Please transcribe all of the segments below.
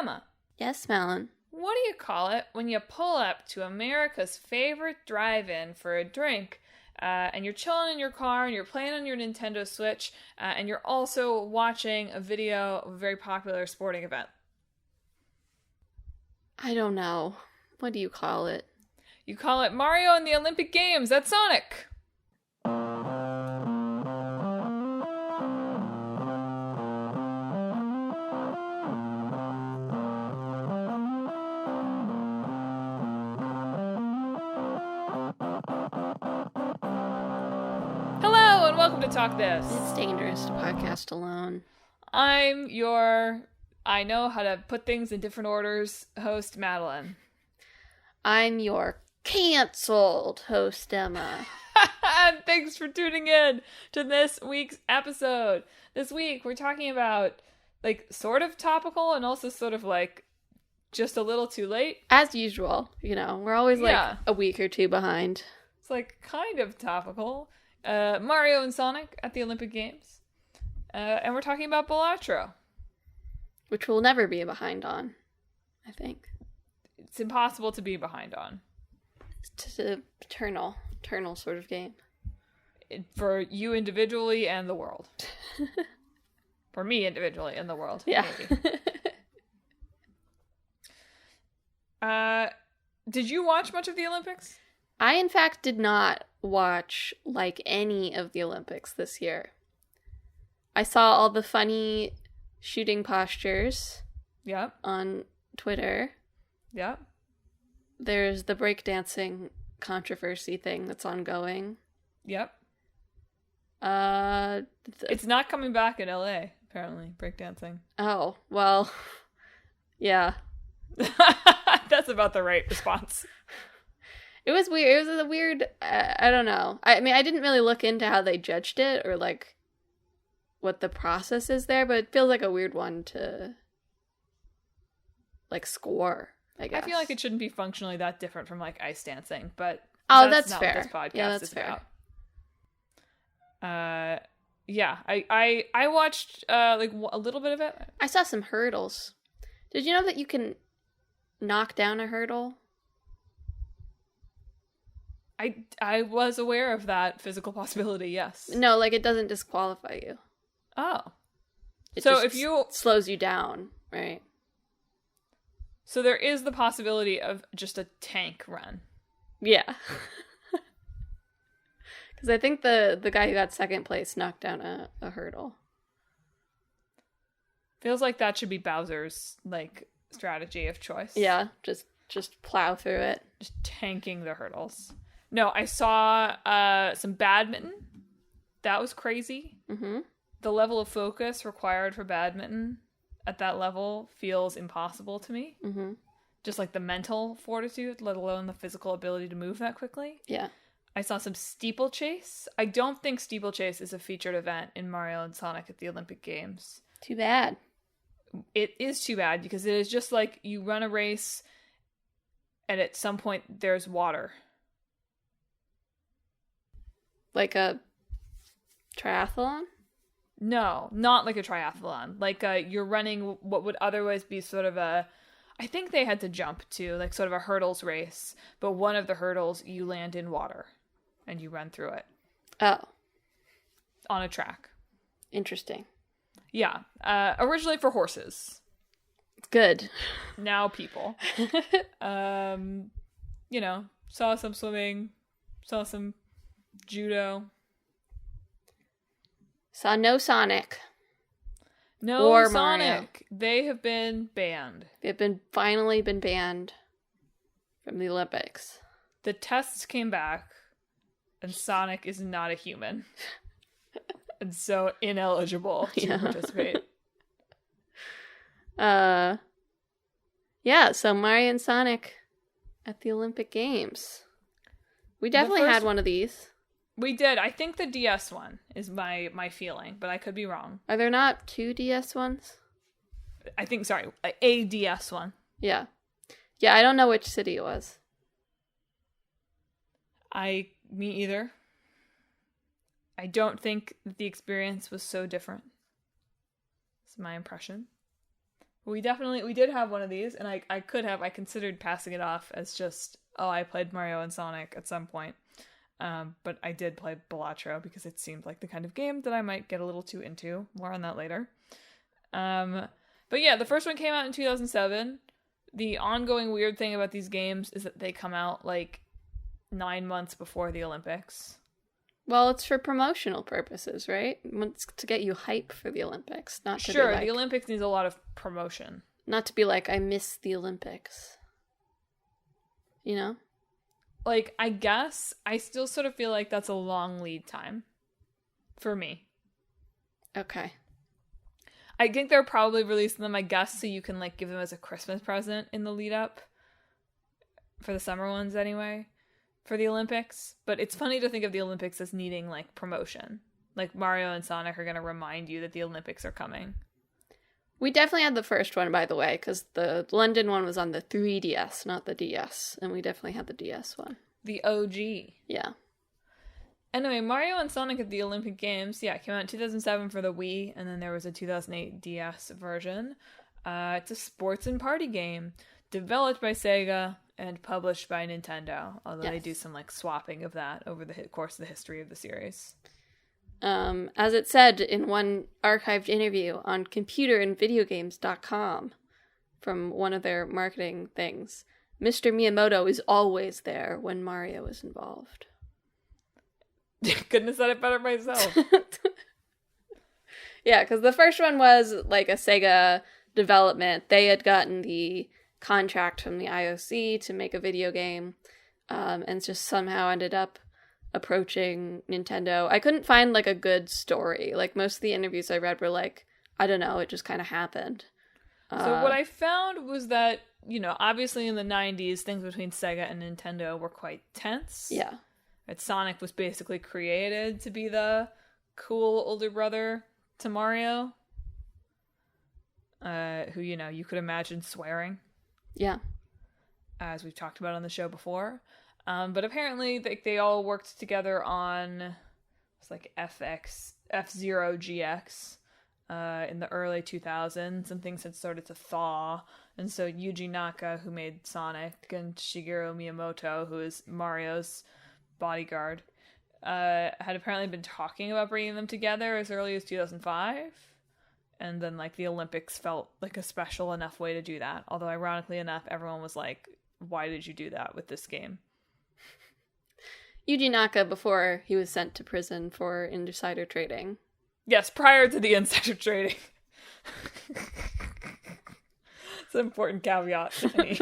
Emma. Yes, Madelyn. What do you call it when you pull up to America's favorite drive-in for a drink, and you're chilling in your car and you're playing on your Nintendo Switch, and you're also watching a video of a very popular sporting event? I don't know. What do you call it? You call it Mario and the Olympic Games at Sonic. Hello and welcome to Talk This. It's dangerous to podcast alone. I'm your I know how to put things in different orders host, Madelyn. I'm your canceled host, Emma. And thanks for tuning in to this week's episode. This week we're talking about sort of topical and also sort of just a little too late. As usual, we're always a week or two behind. It's kind of topical. Mario and Sonic at the Olympic Games. And we're talking about Balatro. Which we'll never be behind on, I think. It's impossible to be behind on. It's an eternal sort of game. For you individually and the world. For me individually and the world. Yeah. Maybe. Did you watch much of the Olympics? I, in fact, did not watch, any of the Olympics this year. I saw all the funny shooting postures. Yep. On Twitter. Yep. There's the breakdancing controversy thing that's ongoing. Yep. It's not coming back in LA, apparently, breakdancing. Oh, well, yeah. That's about the right response. It was weird. It was a weird, I don't know. I mean, I didn't really look into how they judged it or, what the process is there, but it feels like a weird one to, score, I guess. I feel like it shouldn't be functionally that different from, ice dancing, but that's not fair. What this podcast yeah, that's is fair. About. Yeah, I watched, a little bit of it. I saw some hurdles. Did you know that you can knock down a hurdle? I was aware of that physical possibility, yes. No, it doesn't disqualify you. Oh. It so just if you... slows you down, right? So there is the possibility of just a tank run. Yeah. Because I think the guy who got second place knocked down a hurdle. Feels like that should be Bowser's, strategy of choice. Yeah, just plow through it. Just tanking the hurdles. No, I saw some badminton. That was crazy. Mm-hmm. The level of focus required for badminton at that level feels impossible to me. Mm-hmm. Just the mental fortitude, let alone the physical ability to move that quickly. Yeah. I saw some steeplechase. I don't think steeplechase is a featured event in Mario and Sonic at the Olympic Games. Too bad. It is too bad because it is just you run a race and at some point there's water. Like a triathlon? No, not like a triathlon. You're running what would otherwise be sort of a... I think they had to jump to, sort of a hurdles race. But one of the hurdles, you land in water. And you run through it. Oh. On a track. Interesting. Yeah. Originally for horses. Good. Now people. Saw some swimming. Saw some judo. Saw no Sonic. No or Sonic. Mario. They have been banned. They've finally been banned from the Olympics. The tests came back, and Sonic is not a human. And so ineligible to participate. Yeah, so Mario and Sonic at the Olympic Games. We definitely had one of these. We did. I think the DS one is my feeling, but I could be wrong. Are there not two DS ones? I think, sorry, a DS one. Yeah. Yeah, I don't know which city it was. Me either. I don't think the experience was so different. It's my impression. We did have one of these, and I considered passing it off as just, oh, I played Mario and Sonic at some point. But I did play Balatro because it seemed like the kind of game that I might get a little too into. More on that later. But yeah, the first one came out in 2007. The ongoing weird thing about these games is that they come out like 9 months before the Olympics. Well, it's for promotional purposes, right? It's to get you hype for the Olympics, not to Sure, be like, the Olympics needs a lot of promotion. Not to be like, I miss the Olympics. You know? Like, I guess I still sort of feel like that's a long lead time for me. Okay. I think they're probably releasing them, I guess, so you can like give them as a Christmas present in the lead up for the summer ones anyway, for the Olympics. But it's funny to think of the Olympics as needing like promotion. Like Mario and Sonic are going to remind you that the Olympics are coming. We definitely had the first one, by the way, because the London one was on the 3DS, not the DS. And we definitely had the DS one. The OG. Yeah. Anyway, Mario and Sonic at the Olympic Games, came out in 2007 for the Wii, and then there was a 2008 DS version. It's a sports and party game, developed by Sega and published by Nintendo, although they do some like swapping of that over the course of the history of the series. As it said in one archived interview on computerandvideogames.com from one of their marketing things, Mr. Miyamoto is always there when Mario is involved. Couldn't have said it better myself. Yeah, because the first one was like a Sega development. They had gotten the contract from the IOC to make a video game, and just somehow ended up approaching Nintendo. I couldn't find like a good story. Like most of the interviews I read were like, I don't know, it just kind of happened. So what I found was that, obviously in the 90s, things between Sega and Nintendo were quite tense. Yeah. Sonic was basically created to be the cool older brother to Mario, who, you could imagine swearing. Yeah. As we've talked about on the show before. But apparently they all worked together on it's like F-Zero GX in the early 2000s, and things had started to thaw. And so Yuji Naka, who made Sonic, and Shigeru Miyamoto, who is Mario's bodyguard, had apparently been talking about bringing them together as early as 2005. And then, like, the Olympics felt like a special enough way to do that. Although, ironically enough, everyone was like, why did you do that with this game? Yuji Naka, before he was sent to prison for insider trading. Yes, prior to the insider trading. It's an important caveat to any.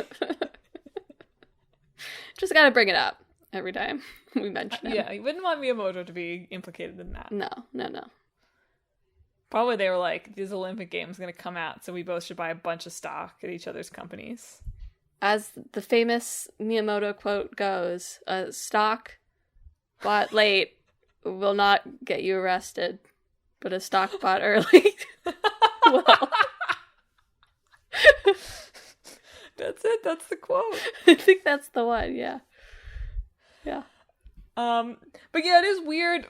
Just gotta bring it up every time we mention him. Yeah, you wouldn't want Miyamoto to be implicated in that. No. Probably they were like, these Olympic Games are going to come out, so we both should buy a bunch of stock at each other's companies. As the famous Miyamoto quote goes, stock bought late will not get you arrested, but a stock bought early will. That's it. That's the quote. I think that's the one. Yeah. But yeah, it is weird.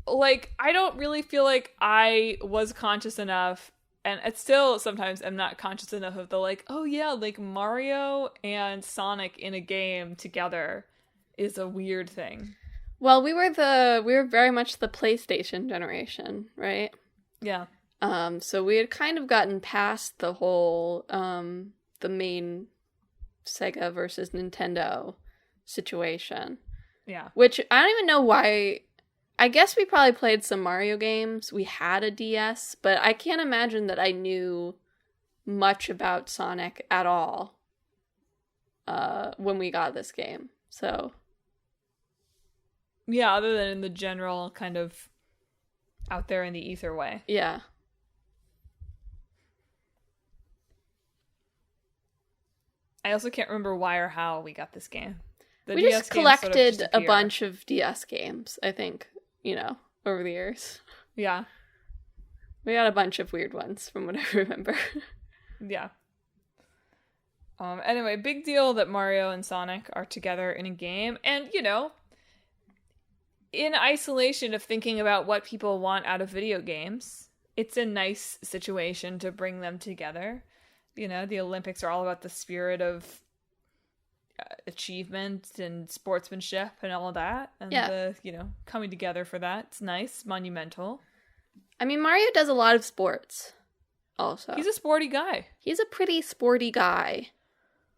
Like, I don't really feel like I was conscious enough, and it's still sometimes I'm not conscious enough of the like, oh yeah, like Mario and Sonic in a game together is a weird thing. Well, we were very much the PlayStation generation, right? Yeah. So we had kind of gotten past the whole the main Sega versus Nintendo situation. Yeah. Which I don't even know why. I guess we probably played some Mario games. We had a DS, but I can't imagine that I knew much about Sonic at all when we got this game. So yeah, other than in the general kind of out there in the ether way. Yeah. I also can't remember why or how we got this game. We just collected a bunch of DS games, I think, over the years. Yeah. We got a bunch of weird ones from what I remember. Yeah. Anyway, big deal that Mario and Sonic are together in a game. And, in isolation of thinking about what people want out of video games, it's a nice situation to bring them together. You know, the Olympics are all about the spirit of achievement and sportsmanship and all that. And coming together for that. It's nice, monumental. I mean, Mario does a lot of sports also. He's a sporty guy. He's a pretty sporty guy.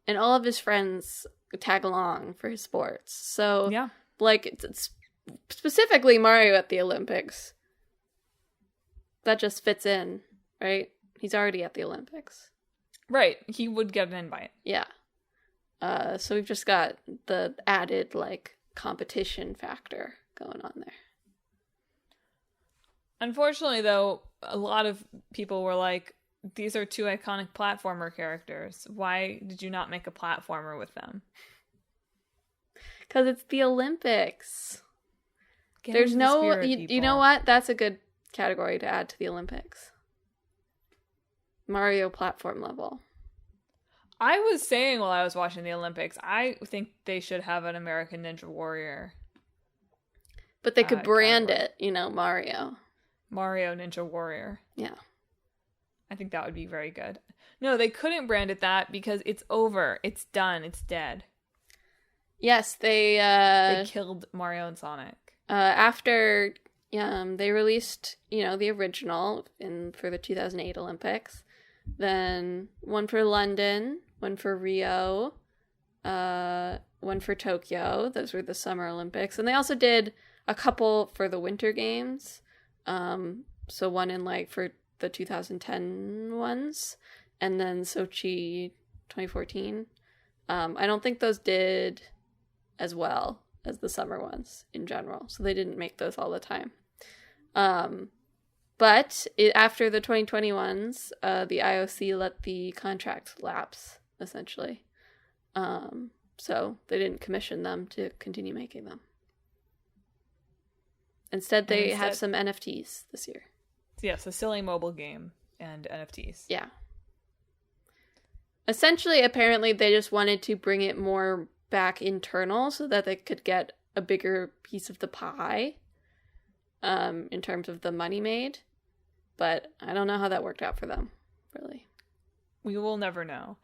And all of his friends tag along for his sports. So, yeah. like, it's specifically Mario at the Olympics. That just fits in, right? He's already at the Olympics. Right. He would get an invite. Yeah. So we've just got the added, like, competition factor going on there. Unfortunately, though, a lot of people were like, these are two iconic platformer characters. Why did you not make a platformer with them? Because it's the Olympics. There's no... You know what? That's a good category to add to the Olympics. Mario platform level. I was saying while I was watching the Olympics, I think they should have an American Ninja Warrior. But they could brand category. it, Mario. Mario Ninja Warrior. Yeah. I think that would be very good. No, they couldn't brand it that because it's over. It's done. It's dead. Yes, they killed Mario and Sonic. After they released, the original for the 2008 Olympics. Then one for London, one for Rio, one for Tokyo. Those were the Summer Olympics. And they also did a couple for the Winter Games. So one in for the 2010 ones, and then Sochi 2014. I don't think those did as well as the summer ones in general, so they didn't make those all the time. But after the 2020 ones, the IOC let the contract lapse, essentially. So they didn't commission them to continue making them. Instead, they have some NFTs this year. Yes, a silly mobile game and NFTs. Yeah. Essentially, apparently, they just wanted to bring it more back internal so that they could get a bigger piece of the pie in terms of the money made. But I don't know how that worked out for them, really. We will never know.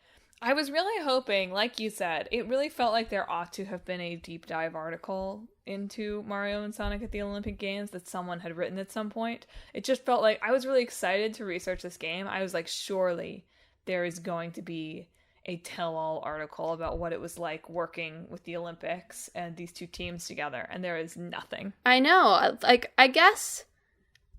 I was really hoping, like you said, it really felt like there ought to have been a deep dive article into Mario and Sonic at the Olympic Games that someone had written at some point. It just felt like I was really excited to research this game. I was like, surely there is going to be a tell-all article about what it was like working with the Olympics and these two teams together, and there is nothing. I know. I guess,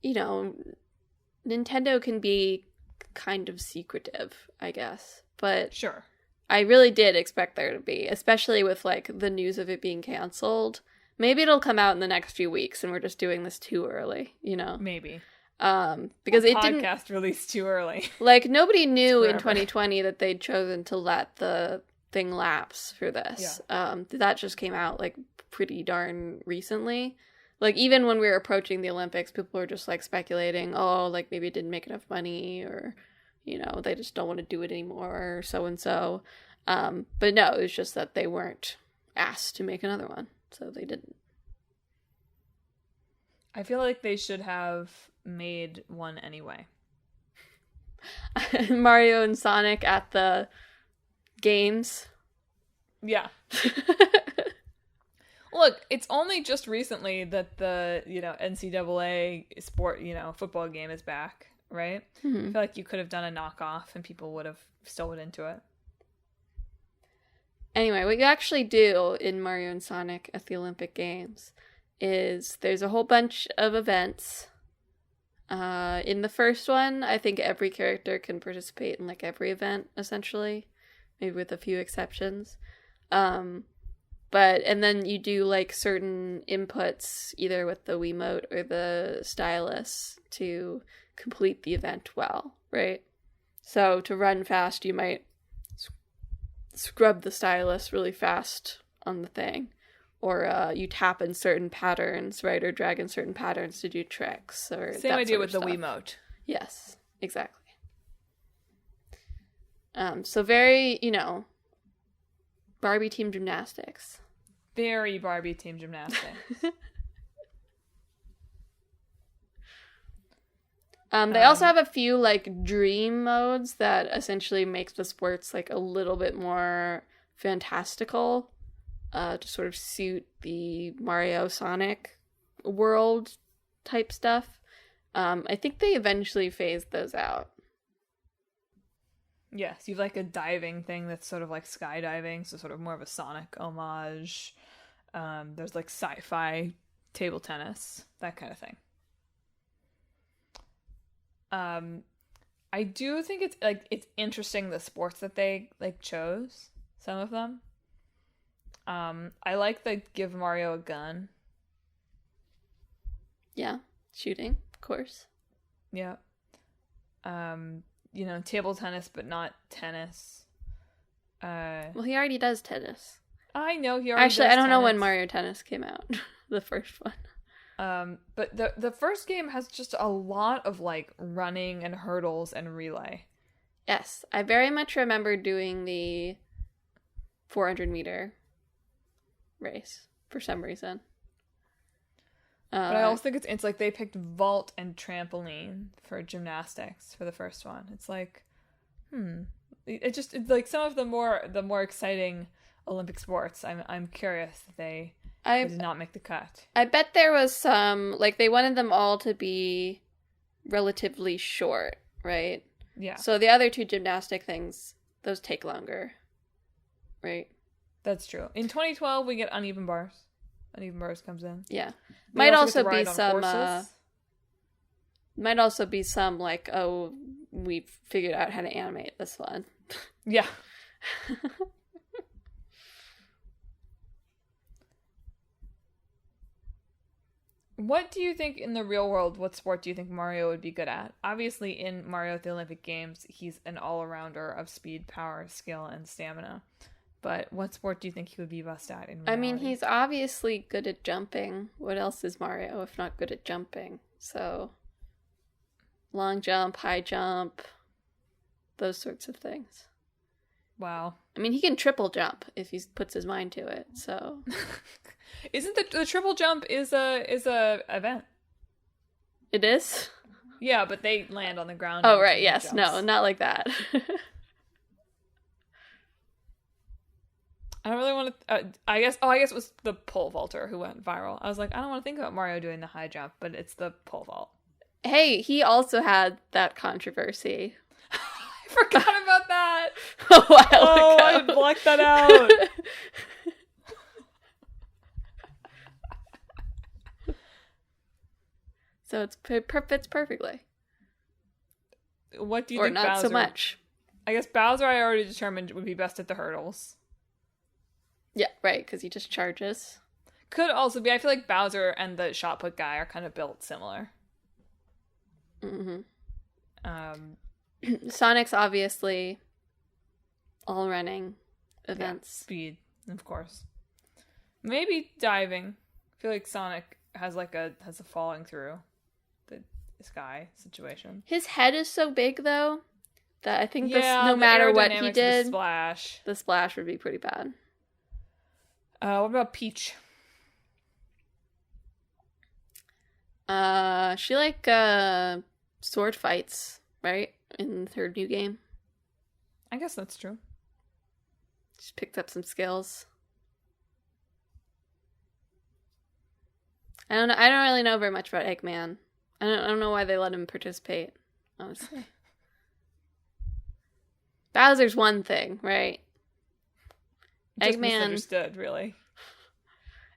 Nintendo can be kind of secretive, I guess. But sure, I really did expect there to be, especially with the news of it being canceled. Maybe it'll come out in the next few weeks, and we're just doing this too early. Maybe because it didn't podcast released too early. Nobody knew in 2020 that they'd chosen to let the thing lapse for this. Yeah. That just came out pretty darn recently. Even when we were approaching the Olympics, people were just speculating, maybe it didn't make enough money, or they just don't want to do it anymore, or so-and-so. But no, it was just that they weren't asked to make another one, so they didn't. I feel like they should have made one anyway. Mario and Sonic at the games. Yeah. Look, it's only just recently that the, NCAA sport, football game is back. Right? Mm-hmm. I feel like you could have done a knockoff and people would have stolen into it. Anyway, what you actually do in Mario and Sonic at the Olympic Games is there's a whole bunch of events. In the first one, I think every character can participate in every event, essentially. Maybe with a few exceptions. And then you do certain inputs, either with the Wiimote or the stylus, to complete the event well, right? So to run fast, you might scrub the stylus really fast on the thing, or you tap in certain patterns, right, or drag in certain patterns to do tricks, or same idea with the Wiimote. Yes, exactly. So very, Barbie team gymnastics. Very Barbie team gymnastics. They also have a few like dream modes that essentially makes the sports like a little bit more fantastical, to sort of suit the Mario Sonic world type stuff. I think they eventually phased those out. Yes, you have like a diving thing that's sort of like skydiving, so sort of more of a Sonic homage. There's like sci-fi table tennis, that kind of thing. I do think it's interesting the sports that they like chose, some of them. I like the give Mario a gun. Yeah, shooting, of course. Yeah. Table tennis, but not tennis. Well, he already does tennis. I know he already Actually, does I don't know tennis. when Mario Tennis came out. The first one. But the first game has just a lot of like running and hurdles and relay. Yes, I very much remember doing the 400-meter race for some reason. But I also think it's like they picked vault and trampoline for gymnastics for the first one. It's like, it's like some of the more exciting Olympic sports. I'm curious that they did not make the cut. I bet there was some, like, they wanted them all to be relatively short, right? Yeah. So the other two gymnastic things, those take longer, right? That's true. In 2012, we get uneven bars. Uneven bars comes in. Yeah. They Might also also get to be ride some, on horses. might also be some, like, oh, we figured out how to animate this one. Yeah. What do you think in the real world, what sport do you think Mario would be good at? Obviously, in Mario at the Olympic Games, he's an all-arounder of speed, power, skill, and stamina. But what sport do you think he would be best at in reality? I mean, he's obviously good at jumping. What else is Mario if not good at jumping? So, long jump, high jump, those sorts of things. Wow. I mean, he can triple jump if he puts his mind to it, so... Isn't the triple jump is a event? It is? Yeah, but they land on the ground. Oh, right, yes. No, not like that. I don't really want to... I guess it was the pole vaulter who went viral. I was like, I don't want to think about Mario doing the high jump, but it's the pole vault. Hey, he also had that controversy. I forgot about that. A while ago. I blocked that out. So it fits perfectly. What do you or think not Bowser... so much. I guess Bowser I already determined would be best at the hurdles. Yeah, right, because he just charges. Could also be. I feel like Bowser and the shot put guy are kind of built similar. Mm-hmm. Sonic's obviously all running events. Yeah, speed, of course. Maybe diving. I feel like Sonic has a falling through the sky situation. His head is so big though that I think no the matter what he aerodynamics of did, the splash would be pretty bad. What about Peach? She sword fights, right? In her new game. I guess that's true. She's picked up some skills. I don't know. I don't really know very much about Eggman. I don't know why they let him participate, honestly. Bowser's one thing, right? Just Eggman misunderstood, really.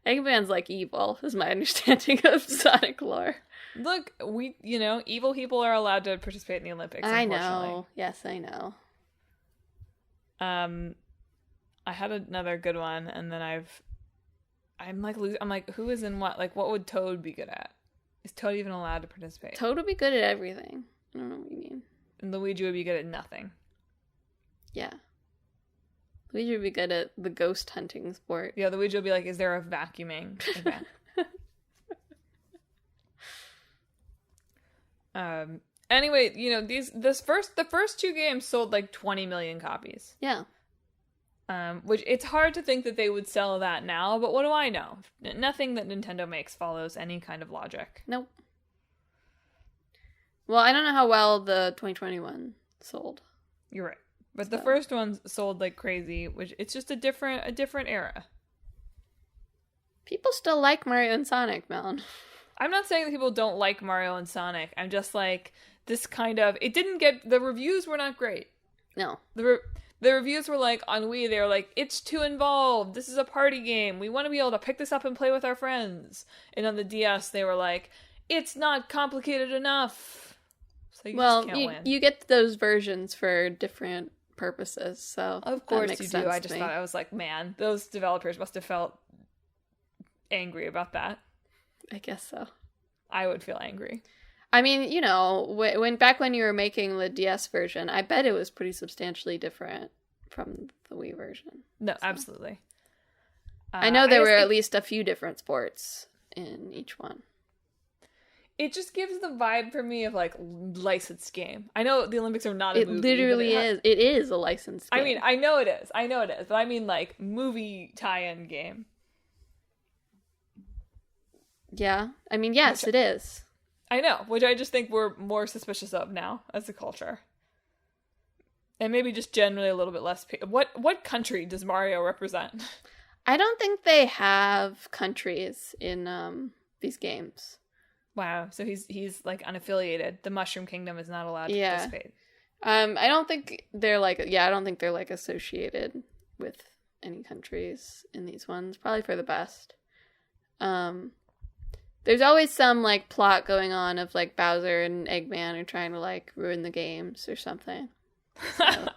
Eggman's like evil, is my understanding of Sonic lore. Look, evil people are allowed to participate in the Olympics. I know. Yes, I know. I had another good one, and then I'm like, who is in what? Like, what would Toad be good at? Is Toad even allowed to participate? Toad would be good at everything. I don't know what you mean. And Luigi would be good at nothing. Yeah. Luigi would be good at the ghost hunting sport. Yeah, Luigi would be like, is there a vacuuming event? Anyway, the first two games sold like 20 million copies. Yeah. Which it's hard to think that they would sell that now, but what do I know? Nothing that Nintendo makes follows any kind of logic. Nope. Well, I don't know how well the 2021 sold. You're right. But the first one sold like crazy, which it's just a different era. People still like Mario and Sonic, Melon. I'm not saying that people don't like Mario and Sonic. I'm just like, this kind of... It didn't get... The reviews were not great. No. The reviews were like, on Wii, they were like, it's too involved. This is a party game. We want to be able to pick this up and play with our friends. And on the DS, they were like, it's not complicated enough. So you just can't win. You get those versions for different purposes, so of course you do. I just thought, I was like, man, those developers must have felt angry about that. I guess so. I would feel angry. I mean, you know, when you were making the DS version, I bet it was pretty substantially different from the Wii version. No, so. Absolutely. I know there were at least a few different sports in each one. It just gives the vibe for me of, like, licensed game. I know the Olympics are not a movie. It literally is. It is a licensed game. I mean, I know it is. But I mean, like, movie tie-in game. Yeah. I mean, yes, it is. I know, which I just think we're more suspicious of now as a culture. And maybe just generally a little bit less... What country does Mario represent? I don't think they have countries in these games. Wow, so he's like unaffiliated. The Mushroom Kingdom is not allowed to participate. I don't think they're like associated with any countries in these ones. Probably for the best. There's always some, like, plot going on of, like, Bowser and Eggman are trying to, like, ruin the games or something. So,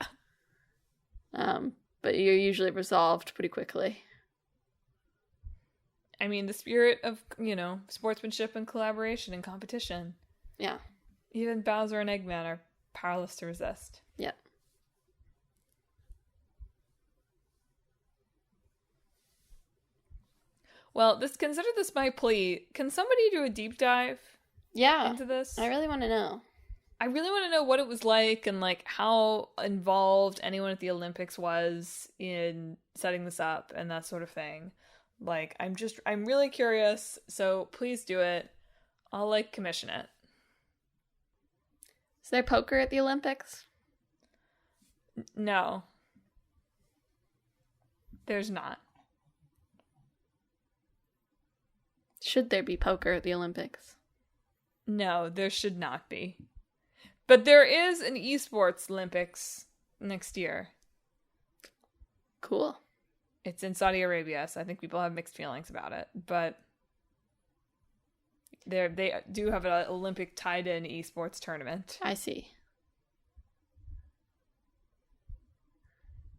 but you're usually resolved pretty quickly. I mean, the spirit of, you know, sportsmanship and collaboration and competition. Yeah. Even Bowser and Eggman are powerless to resist. Yeah. Well, consider this my plea. Can somebody do a deep dive into this? I really want to know. I really want to know what it was like and, like, how involved anyone at the Olympics was in setting this up and that sort of thing. Like, I'm really curious, so please do it. I'll, like, commission it. Is there poker at the Olympics? No. There's not. Should there be poker at the Olympics? No, there should not be. But there is an esports Olympics next year. Cool. It's in Saudi Arabia, so I think people have mixed feelings about it. But they do have an Olympic tied-in esports tournament. I see.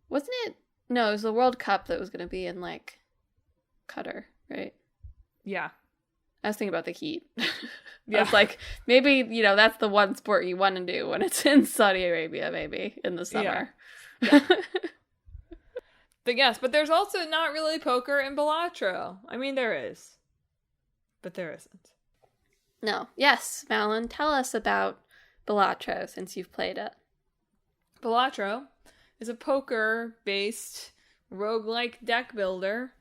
Wasn't it? No, it was the World Cup that was going to be in, like, Qatar, right? Yeah. I was thinking about the Heat. Yeah. I was like, maybe, you know, that's the one sport you want to do when it's in Saudi Arabia, maybe, in the summer. Yeah. But there's also not really poker in Balatro. I mean, there is. But there isn't. No. Yes, Madelyn, tell us about Balatro, since you've played it. Balatro is a poker-based roguelike deck builder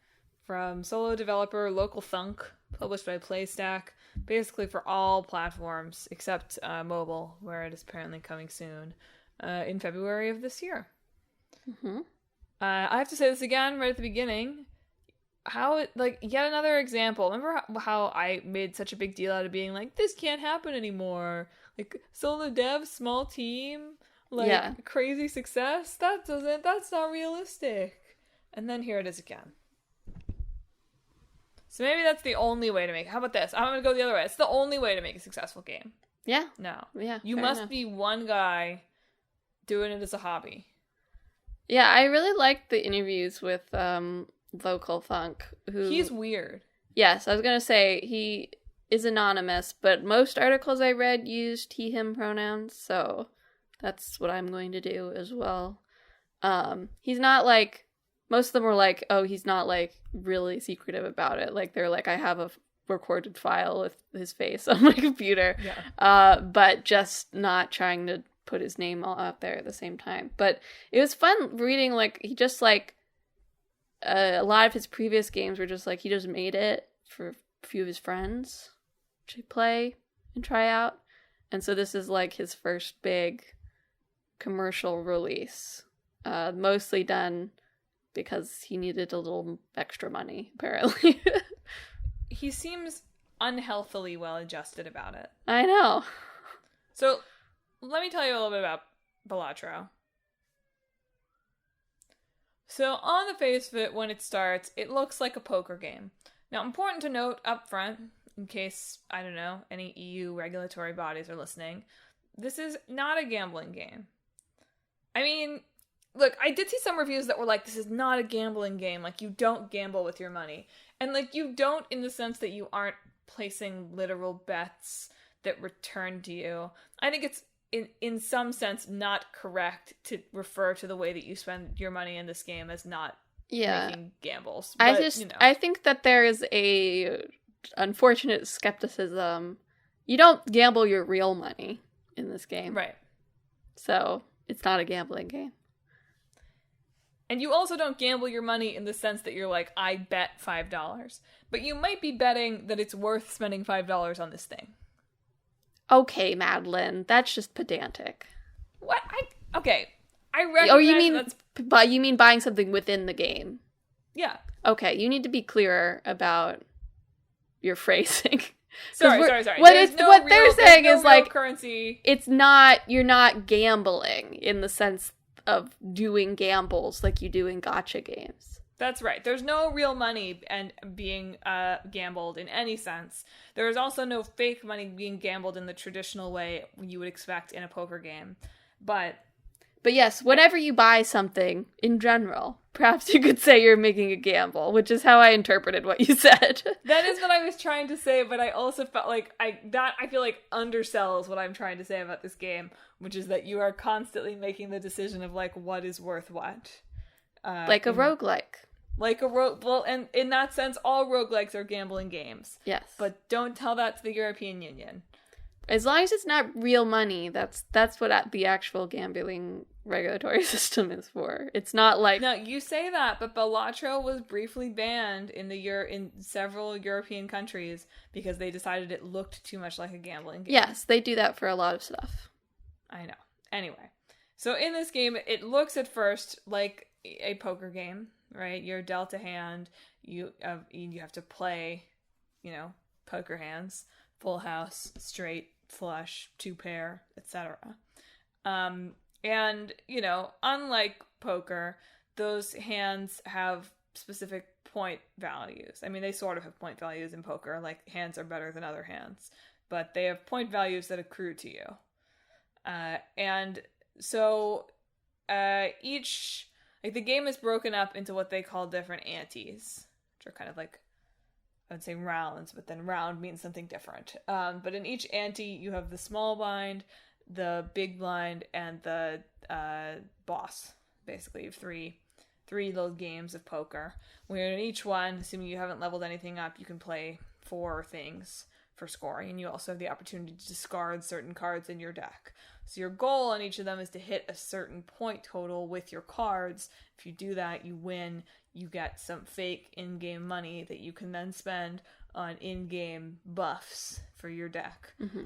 from solo developer Local Thunk, published by PlayStack, basically for all platforms except mobile, where it is apparently coming soon, in February of this year. Mm-hmm. I have to say this again right at the beginning. Yet another example. Remember how I made such a big deal out of being like, this can't happen anymore. Like, solo dev, small team, crazy success? That's not realistic. And then here it is again. So maybe that's the only way to make it. How about this? I'm going to go the other way. It's the only way to make a successful game. Yeah. No. Yeah. You must be one guy doing it as a hobby. Yeah, I really liked the interviews with Local Thunk. He's weird. Yes, I was going to say he is anonymous, but most articles I read used he, him pronouns, so that's what I'm going to do as well. He's not like... Most of them were like, oh, he's not, like, really secretive about it. Like, they're like, I have a recorded file with his face on my computer. Yeah. But just not trying to put his name all out there at the same time. But it was fun reading, like, he just, like, a lot of his previous games were just, like, he just made it for a few of his friends to play and try out. And so this is like his first big commercial release. Mostly done because he needed a little extra money, apparently. He seems unhealthily well adjusted about it. I know. So, let me tell you a little bit about Balatro. So, on the face of it, when it starts, it looks like a poker game. Now, important to note up front, in case, I don't know, any EU regulatory bodies are listening, this is not a gambling game. I mean, look, I did see some reviews that were like, this is not a gambling game. Like, you don't gamble with your money. And, like, you don't in the sense that you aren't placing literal bets that return to you. I think it's, in some sense, not correct to refer to the way that you spend your money in this game as not making gambles. But, I think that there is a unfortunate skepticism. You don't gamble your real money in this game. Right. So, it's not a gambling game. And you also don't gamble your money in the sense that you're like, I bet $5. But you might be betting that it's worth spending $5 on this thing. Okay, Madelyn, that's just pedantic. What? I recognize but you mean buying something within the game? Yeah. Okay, you need to be clearer about your phrasing. Sorry. What they're saying is like currency. It's not, you're not gambling in the sense of doing gambles like you do in gacha games. That's right. There's no real money and being gambled in any sense. There is also no fake money being gambled in the traditional way you would expect in a poker game. But yes, whenever you buy something in general, perhaps you could say you're making a gamble, which is how I interpreted what you said. That is what I was trying to say, but I also felt like I feel like undersells what I'm trying to say about this game, which is that you are constantly making the decision of like what is worth what. Like a roguelike. Well, and in that sense, all roguelikes are gambling games. Yes. But don't tell that to the European Union. As long as it's not real money, that's what the actual gambling regulatory system is for. It's not like... No, you say that, but Balatro was briefly banned in several European countries because they decided it looked too much like a gambling game. Yes, they do that for a lot of stuff. I know. Anyway, so in this game, it looks at first like a poker game, right? You're dealt a hand. You have to play, poker hands, full house, straight, flush, two pair, etc. And unlike poker, those hands have specific point values. I mean, they sort of have point values in poker. Like, hands are better than other hands, but they have point values that accrue to you. And so each, like, the game is broken up into what they call different antes, which are kind of like, I would say rounds, but then round means something different. But in each ante, you have the small blind, the big blind, and the boss. Basically, you have three little games of poker, where in each one, assuming you haven't leveled anything up, you can play 4 things for scoring, and you also have the opportunity to discard certain cards in your deck. So your goal on each of them is to hit a certain point total with your cards. If you do that, you win. You get some fake in-game money that you can then spend on in-game buffs for your deck. Mm-hmm.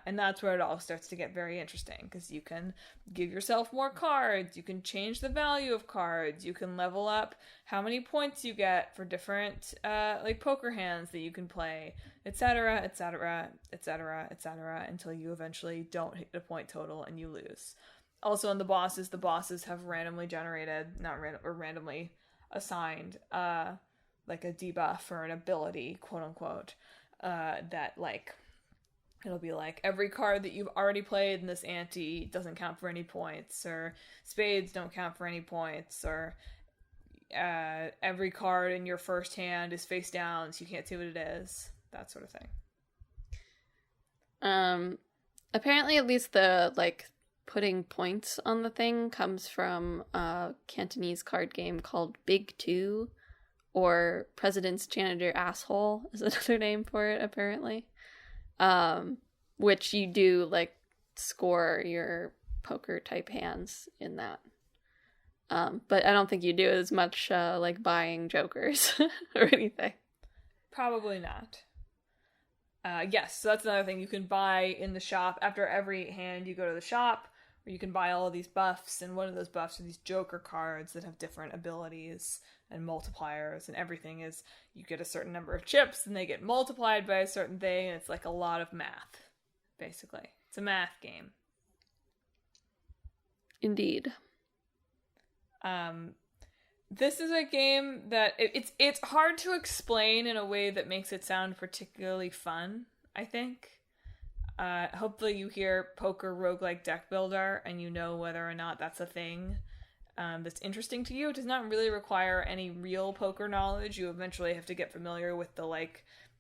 And that's where it all starts to get very interesting, because you can give yourself more cards, you can change the value of cards, you can level up how many points you get for different like poker hands that you can play, etc., etc., etc., etc., until you eventually don't hit a point total and you lose. Also on the bosses have randomly generated, randomly assigned like a debuff or an ability, quote unquote, that like it'll be like every card that you've already played in this ante doesn't count for any points, or spades don't count for any points, or every card in your first hand is face down so you can't see what it is, that sort of thing. Apparently at least the like putting points on the thing comes from a Cantonese card game called Big Two, or President's Janitor Asshole is another name for it, apparently. Which you do, like, score your poker type hands in that. But I don't think you do as much, like, buying jokers or anything. Probably not. Yes, so that's another thing you can buy in the shop. After every hand, you go to the shop, where you can buy all of these buffs, and one of those buffs are these Joker cards that have different abilities and multipliers, and everything is, you get a certain number of chips, and they get multiplied by a certain thing, and it's like a lot of math, basically. It's a math game. Indeed. This is a game that it's hard to explain in a way that makes it sound particularly fun, I think. Hopefully you hear poker roguelike deck builder and you know whether or not that's a thing that's interesting to you. It does not really require any real poker knowledge. You eventually have to get familiar with the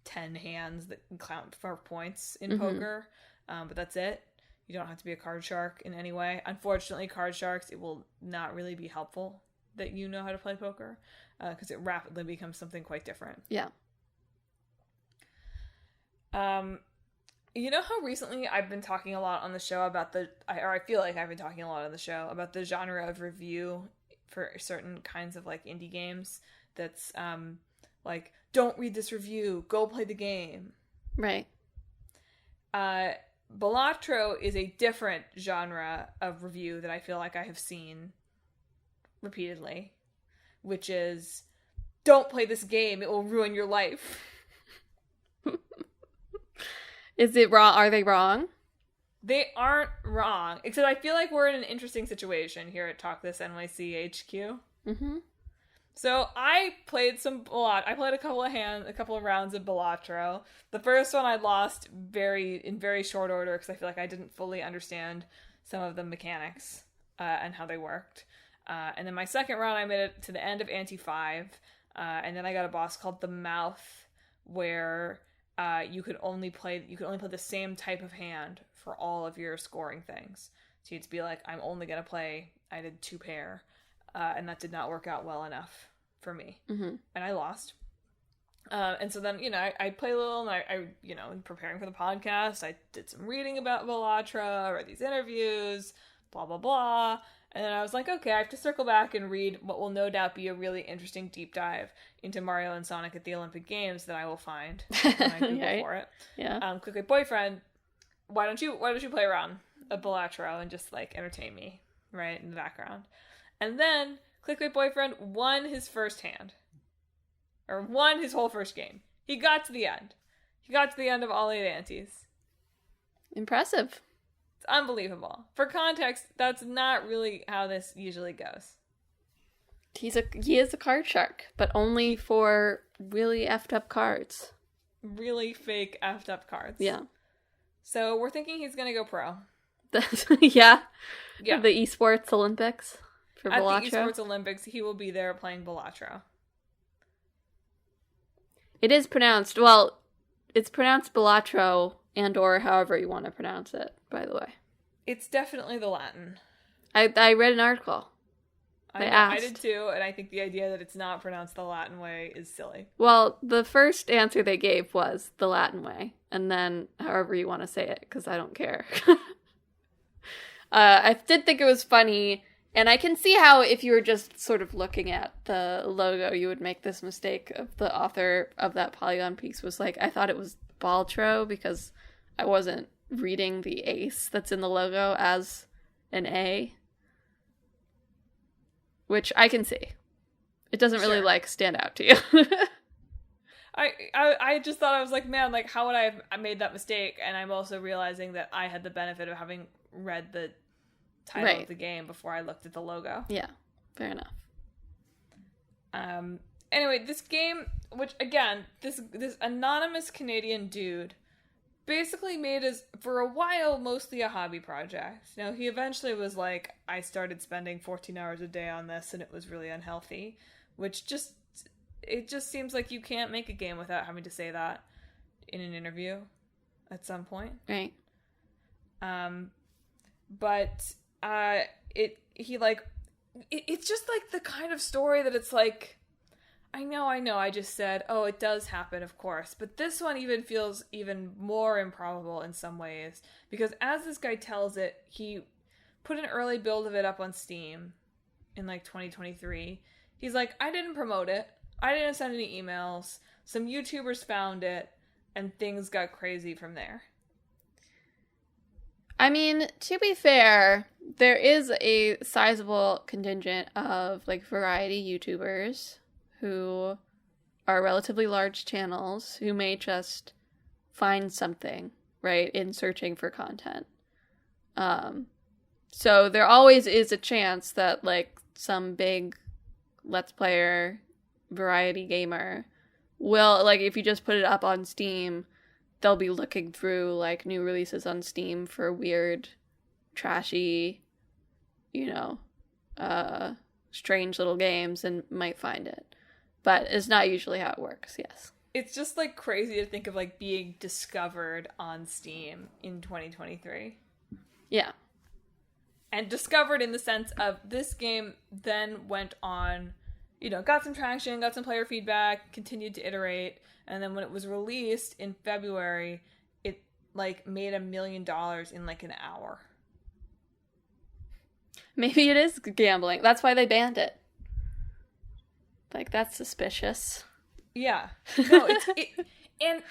10 hands that count for points in poker, but that's it. You don't have to be a card shark in any way. Unfortunately, card sharks, it will not really be helpful that you know how to play poker, because it rapidly becomes something quite different. Yeah. You know how recently I've been talking a lot on the show about I feel like I've been talking a lot on the show about the genre of review for certain kinds of indie games that's don't read this review, go play the game. Right. Balatro is a different genre of review that I feel like I have seen repeatedly, which is, don't play this game, it will ruin your life. Is it wrong? Are they wrong? They aren't wrong, except I feel like we're in an interesting situation here at Talk This NYC HQ. Mm-hmm. So I played I played a couple of rounds of Balatro. The first one I lost in very short order because I feel like I didn't fully understand some of the mechanics and how they worked. And then my second round, I made it to the end of Ante 5, and then I got a boss called the Mouth, where you could only play the same type of hand for all of your scoring things. So you'd be like, I'm only gonna play. I did 2 pair, and that did not work out well enough for me, and I lost. And so then I play a little, and I in preparing for the podcast, I did some reading about Balatro, read these interviews, blah blah blah. And then I was like, okay, I have to circle back and read what will no doubt be a really interesting deep dive into Mario and Sonic at the Olympic Games that I will find when I Google Right. for it. Yeah. Quickly, boyfriend, why don't you play around a Balatro and just entertain me, right, in the background? And then Clickbait Boyfriend won his first hand. Or won his whole first game. He got to the end. He got to the end of all 8 antes. Impressive. It's unbelievable. For context, that's not really how this usually goes. He is a card shark, but only for really effed up cards. Really fake effed up cards. Yeah. So we're thinking he's gonna go pro. Yeah. Yeah. The esports Olympics for Balatro. At the esports Olympics, he will be there playing Balatro. It is pronounced, well, it's pronounced Balatro and or however you want to pronounce it, by the way. It's definitely the Latin. I read an article. I did too, and I think the idea that it's not pronounced the Latin way is silly. Well, the first answer they gave was the Latin way, and then however you want to say it, because I don't care. I did think it was funny, and I can see how if you were just sort of looking at the logo, you would make this mistake. Of the author of that Polygon piece was like, I thought it was Baltro because I wasn't reading the ace that's in the logo as an A. Which I can see. It doesn't really, stand out to you. I just thought, I was like, man, how would I have made that mistake? And I'm also realizing that I had the benefit of having read the title of the game before I looked at the logo. Yeah, fair enough. Anyway, this game, which, again, this anonymous Canadian dude basically made us, for a while, mostly a hobby project. Now, he eventually was like, I started spending 14 hours a day on this, and it was really unhealthy, which it just seems like you can't make a game without having to say that in an interview at some point. Right. But, it's just, the kind of story that it's like, I know, I just said, oh, it does happen, of course. But this one even feels even more improbable in some ways. Because as this guy tells it, he put an early build of it up on Steam in 2023. He's like, I didn't promote it. I didn't send any emails. Some YouTubers found it. and things got crazy from there. I mean, to be fair, there is a sizable contingent of like variety YouTubers who are relatively large channels who may just find something, right, in searching for content. So there always is a chance that like some big Let's Player variety gamer will, like, if you just put it up on Steam, they'll be looking through like new releases on Steam for weird, trashy, strange little games and might find it. But it's not usually how it works, yes. It's just like crazy to think of like being discovered on Steam in 2023. Yeah. And discovered in the sense of this game then went on, got some traction, got some player feedback, continued to iterate, and then when it was released in February, it like made $1 million in like an hour. Maybe it is gambling. That's why they banned it. Like, that's suspicious. Yeah. No, and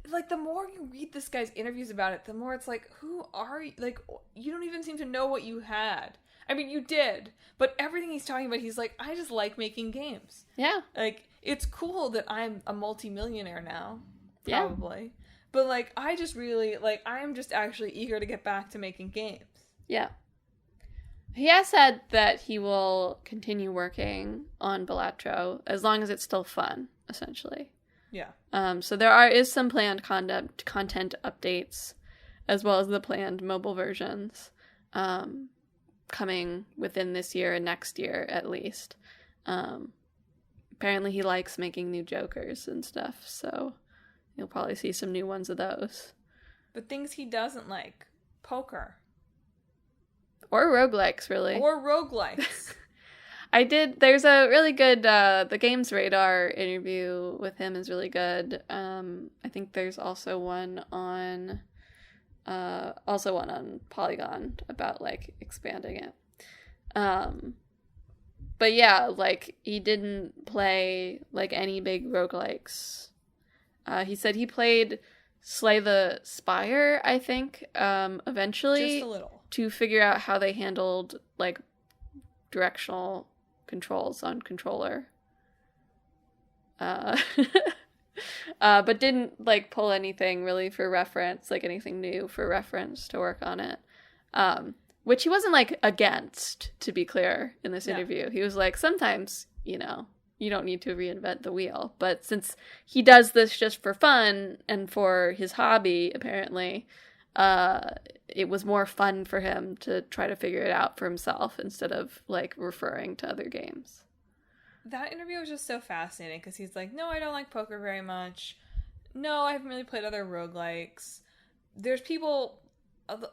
like the more you read this guy's interviews about it, the more it's like, who are you? Like, you don't even seem to know what you had. I mean, you did, but everything he's talking about, he's like, I just like making games. Yeah. Like, it's cool that I'm a multimillionaire now, probably. Yeah. But like, I just really, like, I'm just actually eager to get back to making games. Yeah. He has said that he will continue working on Balatro as long as it's still fun, essentially. Yeah. So there is some planned content updates, as well as the planned mobile versions, coming within this year and next year, at least. Apparently he likes making new Jokers and stuff, so you'll probably see some new ones of those. But things he doesn't like. Poker. Or roguelikes, really. Or roguelikes. There's a really good, the Games Radar interview with him is really good. I think there's also one on Polygon about, like, expanding it. But yeah, like, he didn't play, like, any big roguelikes. He said he played Slay the Spire, I think, eventually. Just a little. To figure out how they handled, like, directional controls on controller. But didn't, like, pull anything really for reference, like, anything new for reference to work on it. Which he wasn't, like, against, to be clear, in this interview. He was like, sometimes, you don't need to reinvent the wheel. But since he does this just for fun and for his hobby, apparently, it was more fun for him to try to figure it out for himself instead of, like, referring to other games. That interview was just so fascinating because he's like, no, I don't like poker very much. No, I haven't really played other roguelikes. There's people,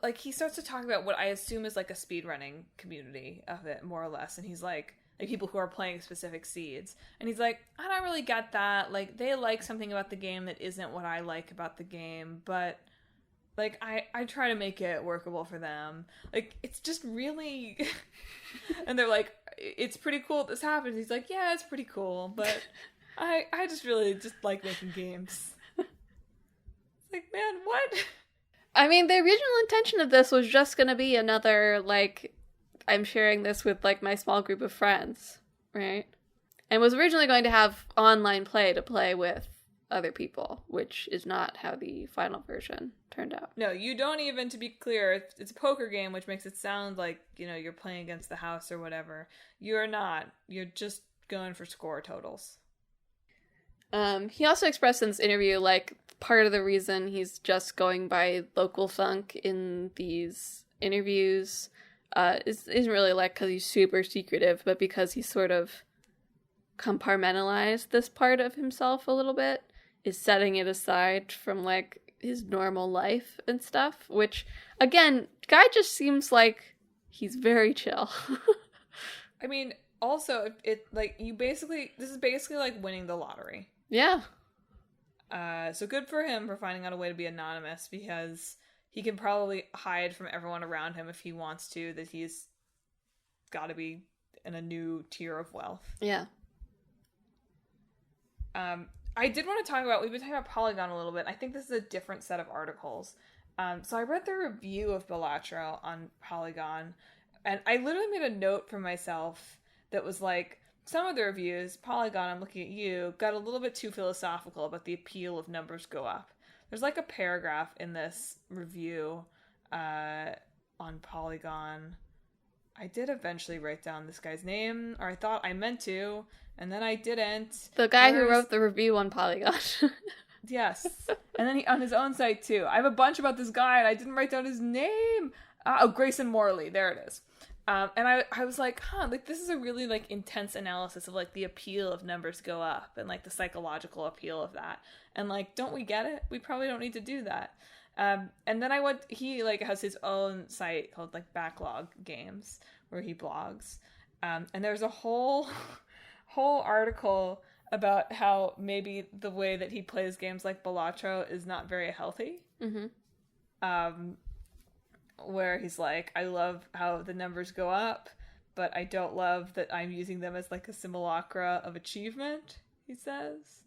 like, he starts to talk about what I assume is, like, a speedrunning community of it, more or less. And he's like people who are playing specific seeds. And he's like, I don't really get that. Like, they like something about the game that isn't what I like about the game, but... like, I try to make it workable for them. Like, it's just really... and they're like, it's pretty cool this happens. He's like, yeah, it's pretty cool, but I just really just like making games. It's like, man, what? I mean, the original intention of this was just going to be another, like, I'm sharing this with, like, my small group of friends, right? And was originally going to have online play to play with other people, which is not how the final version turned out. No, you don't even, to be clear, it's a poker game, which makes it sound like, you're playing against the house or whatever. You're not. You're just going for score totals. He also expressed in this interview, like, part of the reason he's just going by local thunk in these interviews isn't really, like, because he's super secretive, but because he's sort of compartmentalized this part of himself a little bit, is setting it aside from, like, his normal life and stuff, which, again, guy just seems like he's very chill. I mean, also, this is basically like winning the lottery. Yeah. So good for him for finding out a way to be anonymous, because he can probably hide from everyone around him if he wants to, that he's got to be in a new tier of wealth. Yeah. I did want to talk about, we've been talking about Polygon a little bit. I think this is a different set of articles. So I read the review of Balatro on Polygon, and I literally made a note for myself that was like, some of the reviews, Polygon, I'm looking at you, got a little bit too philosophical about the appeal of numbers go up. There's like a paragraph in this review on Polygon. I did eventually write down this guy's name, or I thought I meant to, and then I didn't. The guy who wrote the review on Polygon. Yes. And then he on his own site too. I have a bunch about this guy and I didn't write down his name. Grayson Morley. There it is. And I was like, like this is a really like intense analysis of like the appeal of numbers go up and like the psychological appeal of that. And like, don't we get it? We probably don't need to do that. And then he like has his own site called like Backlog Games where he blogs. And there's a whole article about how maybe the way that he plays games like Balatro is not very healthy. Mm-hmm. Where he's like, I love how the numbers go up, but I don't love that I'm using them as like a simulacra of achievement, he says.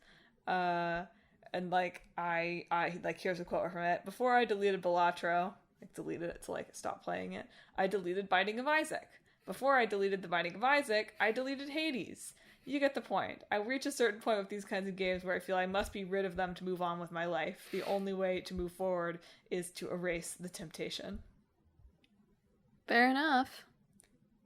And like, I like, here's a quote from it. Before I deleted Balatro, like deleted it to like stop playing it, I deleted Binding of Isaac. Before I deleted the Binding of Isaac, I deleted Hades. You get the point. I reach a certain point with these kinds of games where I feel I must be rid of them to move on with my life. The only way to move forward is to erase the temptation. Fair enough.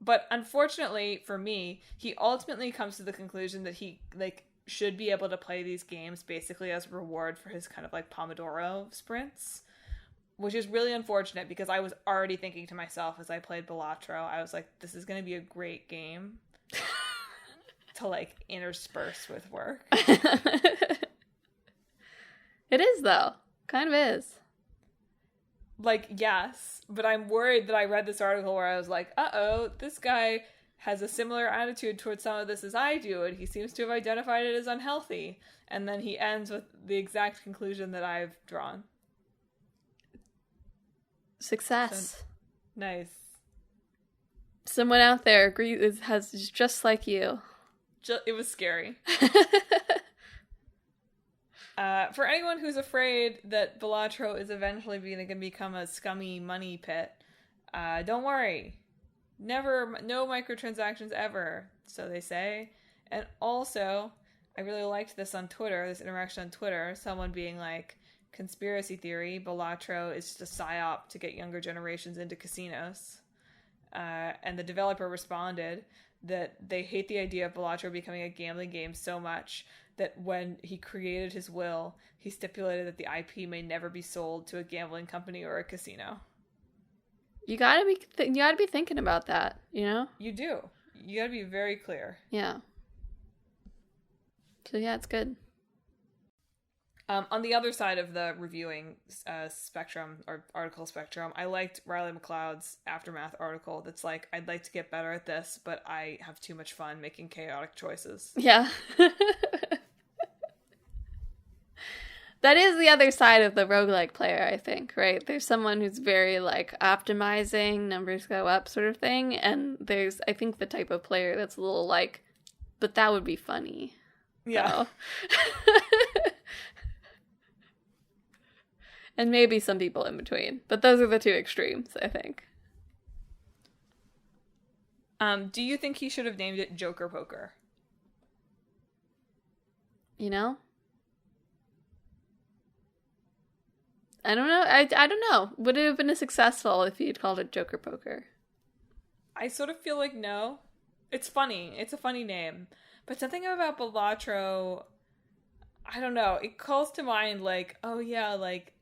But unfortunately for me, he ultimately comes to the conclusion that he like should be able to play these games basically as a reward for his kind of like Pomodoro sprints, which is really unfortunate because I was already thinking to myself as I played Balatro, I was like, this is going to be a great game to like intersperse with work. It is though. Kind of is. Like, yes, but I'm worried that I read this article where I was like, this guy has a similar attitude towards some of this as I do, and he seems to have identified it as unhealthy. And then he ends with the exact conclusion that I've drawn. Success. So, nice. Someone out there has just like you. It was scary. For anyone who's afraid that Balatro is eventually going to become a scummy money pit, don't worry. No microtransactions ever, so they say. And also, I really liked this on Twitter, this interaction on Twitter, someone being like, conspiracy theory, Balatro is just a psyop to get younger generations into casinos. And the developer responded that they hate the idea of Balatro becoming a gambling game so much that when he created his will, he stipulated that the IP may never be sold to a gambling company or a casino. You gotta be thinking about that, you know? You do. You gotta be very clear. Yeah. So yeah, it's good. On the other side of the reviewing spectrum, or article spectrum, I liked Riley McLeod's Aftermath article that's like, I'd like to get better at this, but I have too much fun making chaotic choices. Yeah. That is the other side of the roguelike player, I think, right? There's someone who's very, like, optimizing, numbers go up sort of thing, and there's, I think, the type of player that's a little like, but that would be funny. Yeah. So. And maybe some people in between. But those are the two extremes, I think. Do you think he should have named it Joker Poker? You know? I don't know. I don't know. Would it have been successful if he'd called it Joker Poker? I sort of feel like no. It's funny. It's a funny name. But something about Balatro, I don't know. It calls to mind like, oh yeah, like,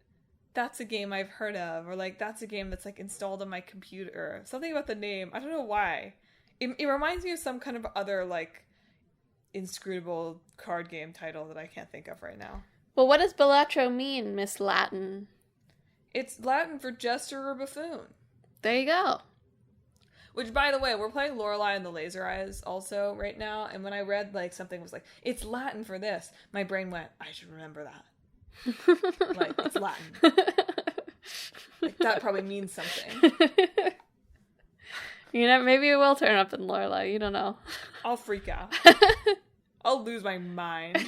that's a game I've heard of. Or like, that's a game that's like installed on my computer. Something about the name. I don't know why. It reminds me of some kind of other like inscrutable card game title that I can't think of right now. Well, what does Balatro mean, Miss Latin? It's Latin for jester or buffoon. There you go. Which, by the way, we're playing Lorelei and the Laser Eyes also right now, and when I read, like, something was like, it's Latin for this, my brain went, I should remember that. Like, it's Latin. Like, that probably means something. You know, maybe it will turn up in Lorelei, you don't know. I'll freak out. I'll lose my mind.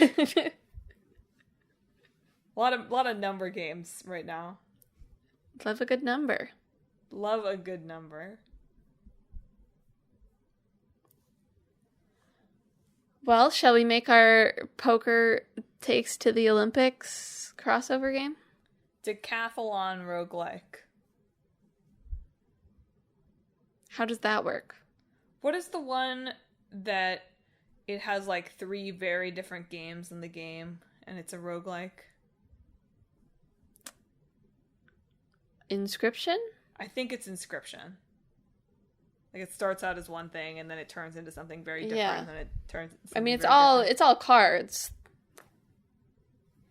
lot of number games right now. Love a good number. Love a good number. Well, shall we make our poker takes to the Olympics crossover game? Decathlon roguelike. How does that work? What is the one that it has like 3 very different games in the game and it's a roguelike? Inscription? I think it's Inscription. Like it starts out as one thing and then it turns into something very different and then it turns into something it's different. all cards.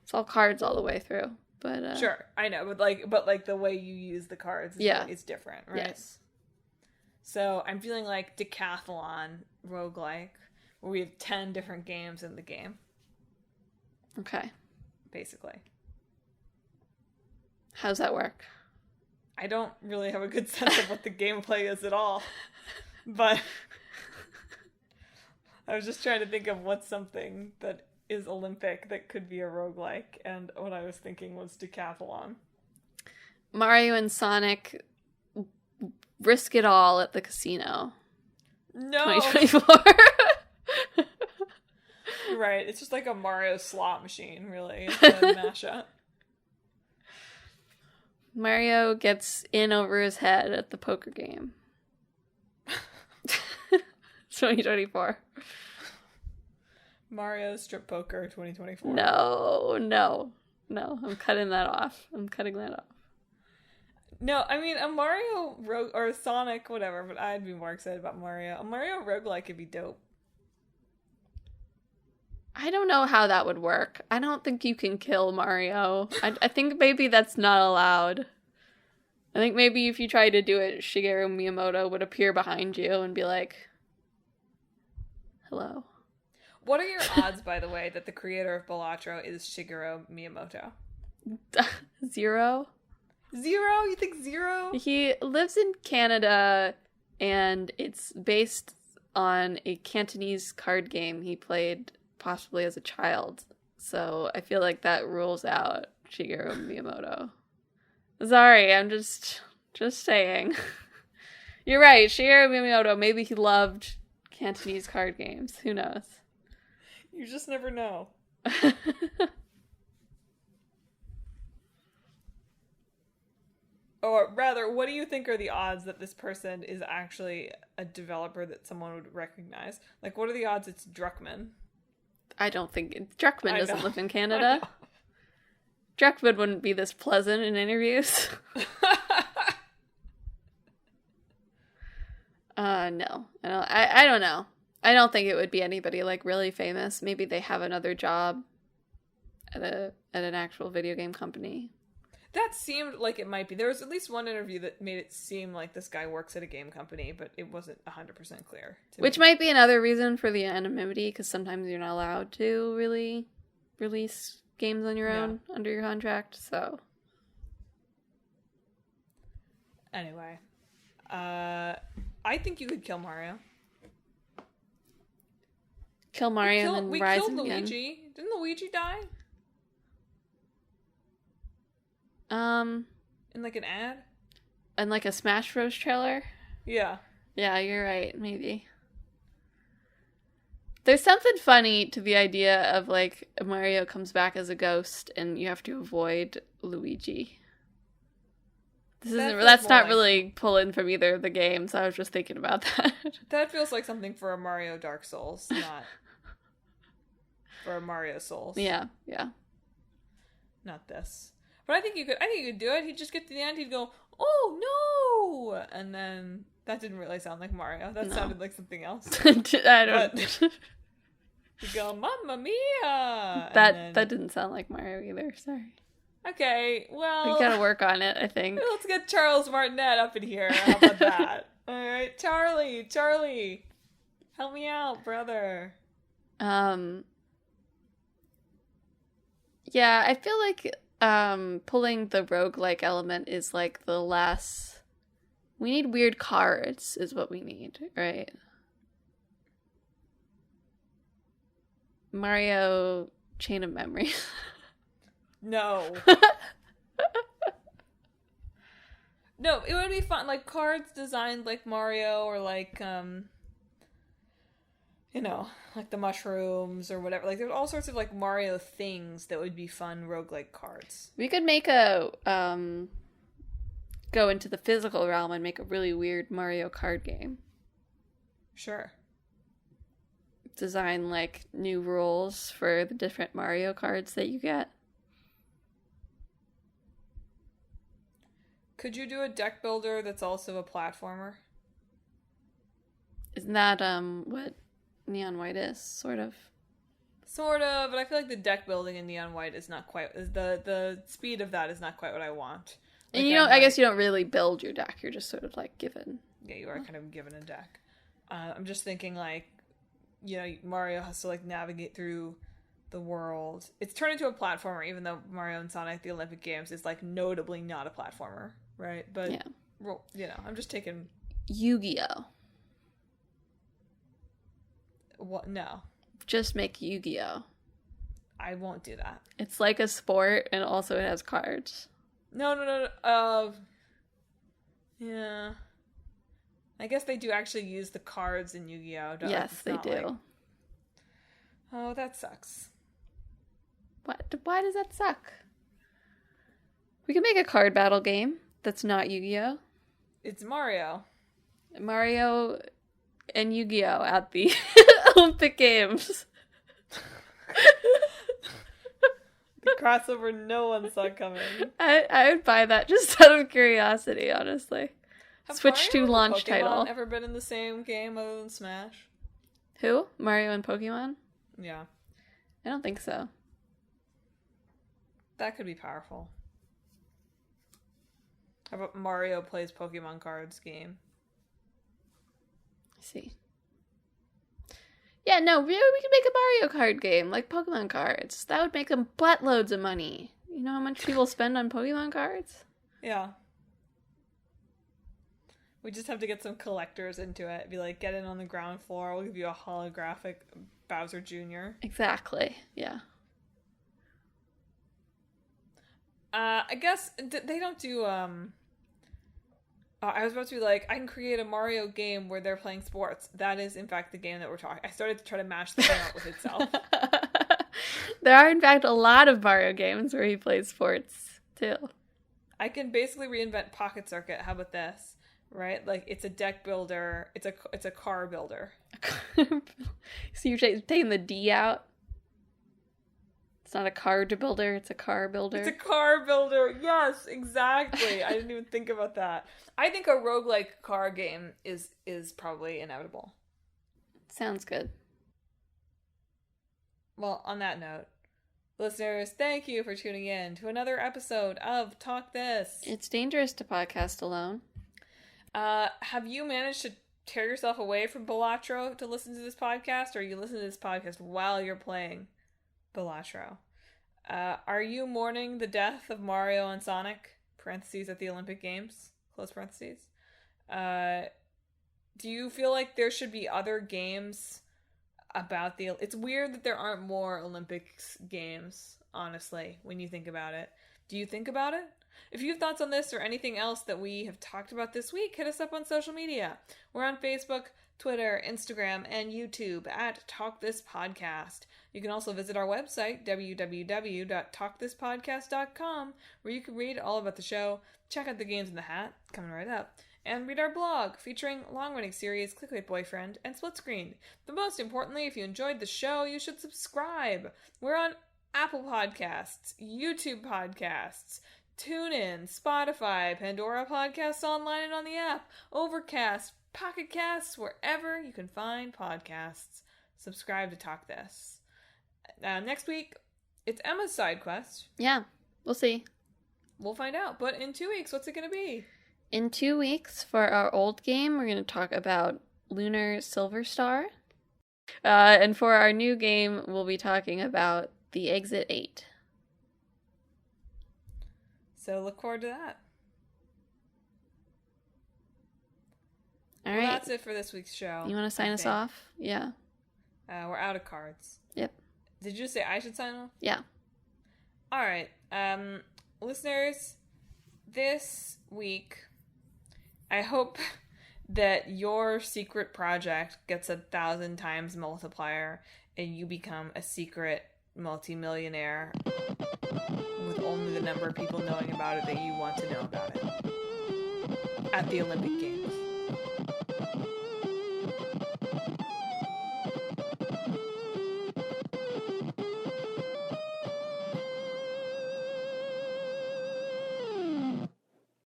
It's all cards all the way through. But sure, I know, but like the way you use the cards is different, right? Yes. So I'm feeling like Decathlon roguelike, where we have 10 different games in the game. Okay. Basically. How's that work? I don't really have a good sense of what the gameplay is at all. But I was just trying to think of what's something that is Olympic that could be a roguelike, and what I was thinking was Decathlon. Mario and Sonic risk it all at the casino. No! 2024. Right, it's just like a Mario slot machine, really. It's a mashup. Mario gets in over his head at the poker game. 2024. Mario Strip Poker 2024. No. I'm cutting that off. No, I mean, a Mario or Sonic, whatever, but I'd be more excited about Mario. A Mario roguelike could be dope. I don't know how that would work. I don't think you can kill Mario. I think maybe that's not allowed. I think maybe if you tried to do it, Shigeru Miyamoto would appear behind you and be like, hello. What are your odds, by the way, that the creator of Balatro is Shigeru Miyamoto? 0? 0? You think 0? He lives in Canada, and it's based on a Cantonese card game he played possibly as a child. So I feel like that rules out Shigeru Miyamoto. Sorry, I'm just saying. You're right, Shigeru Miyamoto, maybe he loved Cantonese card games. Who knows? You just never know. Or rather, what do you think are the odds that this person is actually a developer that someone would recognize? Like, what are the odds it's Druckmann? I don't think... Druckmann doesn't live in Canada. Druckmann wouldn't be this pleasant in interviews. No. I don't know. I don't think it would be anybody, like, really famous. Maybe they have another job at an actual video game company. That seemed like it might be. There was at least one interview that made it seem like this guy works at a game company, but it wasn't 100% clear to Which me. might be another reason for the anonymity, because sometimes you're not allowed to really release games on your own under your contract, so. Anyway. I think you could kill Mario. Kill Mario and then rise killed again. Luigi. Didn't Luigi die? In like an ad? And like a Smash Bros. Trailer? Yeah. Yeah, you're right, maybe. There's something funny to the idea of like Mario comes back as a ghost and you have to avoid Luigi. That's not really pulling from either of the games. I was just thinking about that. That feels like something for a Mario Dark Souls, not for a Mario Souls. Yeah. Not this. But I think you could do it. He'd just get to the end, he'd go, "Oh no!" And then that didn't really sound like Mario. That sounded like something else. I don't. He'd go, "Mamma mia!" That didn't sound like Mario either. Sorry. Okay, well, we gotta work on it, I think. Let's get Charles Martinet up in here. How about that? All right, Charlie, help me out, brother. Yeah, I feel like pulling the roguelike element is like the last. We need weird cards, is what we need, right? Mario Chain of Memories. No. No, it would be fun. Like, cards designed like Mario or like, like the mushrooms or whatever. Like, there's all sorts of like Mario things that would be fun roguelike cards. We could make a, go into the physical realm and make a really weird Mario card game. Sure. Design, like, new rules for the different Mario cards that you get. Could you do a deck builder that's also a platformer? Isn't that, what Neon White is, sort of? Sort of, but I feel like the deck building in Neon White is not quite... The speed of that is not quite what I want. Like, And I guess you don't really build your deck, you're just sort of, like, given... Yeah, you are kind of given a deck. I'm just thinking, like, Mario has to, like, navigate through the world. It's turned into a platformer, even though Mario and Sonic, the Olympic Games, is, like, notably not a platformer, right? But, yeah. I'm just taking... Yu-Gi-Oh! What? No. Just make Yu-Gi-Oh! I won't do that. It's like a sport, and also it has cards. No. Yeah. I guess they do actually use the cards in Yu-Gi-Oh! Yes, they do. Like... Oh, that sucks. What? Why does that suck? We can make a card battle game that's not Yu-Gi-Oh! It's Mario. Mario and Yu-Gi-Oh! At the Olympic Games. The crossover no one saw coming. I would buy that just out of curiosity, honestly. Switch to launch title. Ever been in the same game other than Smash? Who? Mario and Pokemon? Yeah. I don't think so. That could be powerful. How about Mario plays Pokemon cards game? I see. Yeah, no, we could make a Mario card game, like Pokemon cards. That would make them buttloads of money. You know how much people spend on Pokemon cards? Yeah. We just have to get some collectors into it. Be like, get in on the ground floor. We'll give you a holographic Bowser Jr. Exactly, yeah. I guess they don't do, I was about to be like, I can create a Mario game where they're playing sports. That is, in fact, the game that we're talking. I started to try to mash the game up with itself. There are, in fact, a lot of Mario games where he plays sports, too. I can basically reinvent Pocket Circuit. How about this? Right? Like, it's a deck builder. It's a car builder. So you're taking the D out? It's not a card builder, it's a car builder. It's a car builder. Yes, exactly. I didn't even think about that. I think a roguelike car game is probably inevitable. Sounds good. Well, on that note, listeners, thank you for tuning in to another episode of Talk This. It's dangerous to podcast alone. Have you managed to tear yourself away from Balatro to listen to this podcast, or you listen to this podcast while you're playing Balatro? Are you mourning the death of Mario and Sonic, parentheses, at the Olympic Games, close parentheses? Do you feel like there should be other games about the... It's weird that there aren't more Olympics games, honestly, when you think about it. Do you think about it? If you have thoughts on this or anything else that we have talked about this week, hit us up on social media. We're on Facebook, Twitter, Instagram, and YouTube at Talk This Podcast. You can also visit our website, www.talkthispodcast.com, where you can read all about the show, check out the games in the hat, coming right up, and read our blog featuring long-running series Clickbait Boyfriend and Split Screen. But most importantly, if you enjoyed the show, you should subscribe. We're on Apple Podcasts, YouTube Podcasts, TuneIn, Spotify, Pandora Podcasts online and on the app, Overcast, Pocket Casts, wherever you can find podcasts. Subscribe to Talk This. Next week, it's Emma's side quest. Yeah, we'll see. We'll find out. But in 2 weeks, what's it going to be? In 2 weeks, for our old game, we're going to talk about Lunar Silver Star. And for our new game, we'll be talking about the Exit 8. So look forward to that. All well, right. That's it for this week's show. You want to sign us off? Yeah. We're out of cards. Yep. Did you say I should sign off? Yeah. All right. Listeners, this week, I hope that your secret project gets 1,000 times multiplier and you become a secret multimillionaire with only the number of people knowing about it that you want to know about it at the Olympic Games.